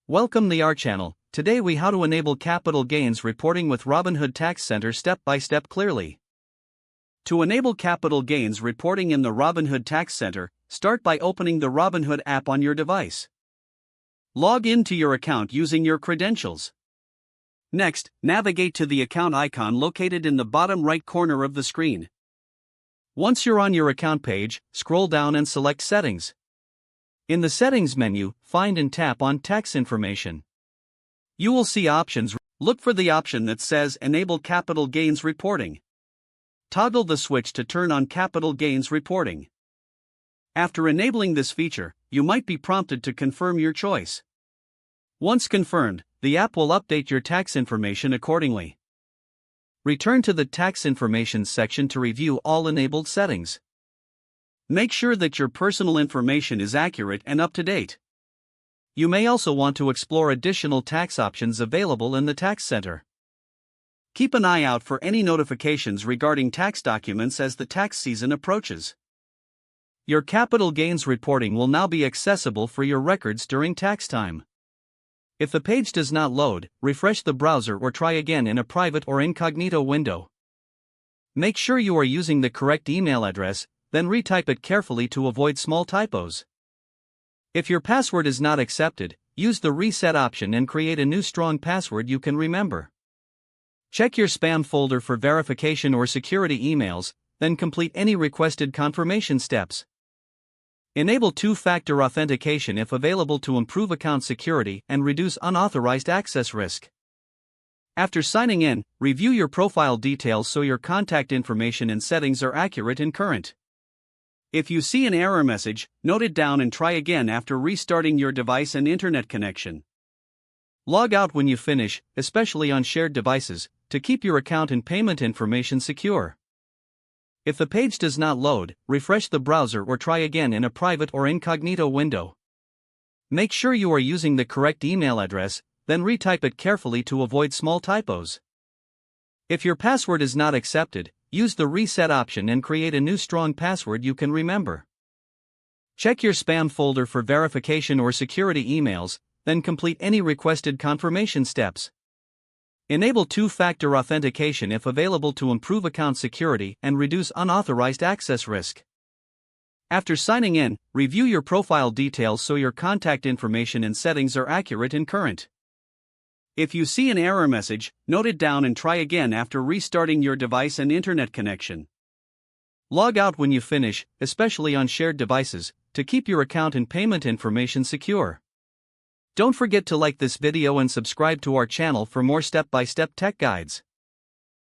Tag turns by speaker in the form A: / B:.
A: Welcome to our channel. Today we how to enable capital gains reporting with Robinhood Tax Center step by step clearly. To enable capital gains reporting in the Robinhood Tax Center, start by opening the Robinhood app on your device. Log in to your account using your credentials. Next, navigate to the account icon located in the bottom right corner of the screen. Once you're on your account page, scroll down and select Settings. In the Settings menu, find and tap on Tax Information. You will see options. Look for the option that says Enable Capital Gains Reporting. Toggle the switch to turn on capital gains reporting. After enabling this feature, you might be prompted to confirm your choice. Once confirmed, the app will update your tax information accordingly. Return to the Tax Information section to review all enabled settings. Make sure that your personal information is accurate and up to date. You may also want to explore additional tax options available in the Tax Center. Keep an eye out for any notifications regarding tax documents as the tax season approaches. Your capital gains reporting will now be accessible for your records during tax time. If the page does not load, refresh the browser or try again in a private or incognito window. Make sure you are using the correct email address, then retype it carefully to avoid small typos. If your password is not accepted, use the reset option and create a new strong password you can remember. Check your spam folder for verification or security emails, then complete any requested confirmation steps. Enable two-factor authentication if available to improve account security and reduce unauthorized access risk. After signing in, review your profile details so your contact information and settings are accurate and current. If you see an error message, note it down and try again after restarting your device and internet connection. Log out when you finish, especially on shared devices, to keep your account and payment information secure. If the page does not load, refresh the browser or try again in a private or incognito window. Make sure you are using the correct email address, then retype it carefully to avoid small typos. If your password is not accepted, use the reset option and create a new strong password you can remember. Check your spam folder for verification or security emails, then complete any requested confirmation steps. Enable two-factor authentication if available to improve account security and reduce unauthorized access risk. After signing in, review your profile details so your contact information and settings are accurate and current. If you see an error message, note it down and try again after restarting your device and internet connection. Log out when you finish, especially on shared devices, to keep your account and payment information secure. Don't forget to like this video and subscribe to our channel for more step-by-step tech guides.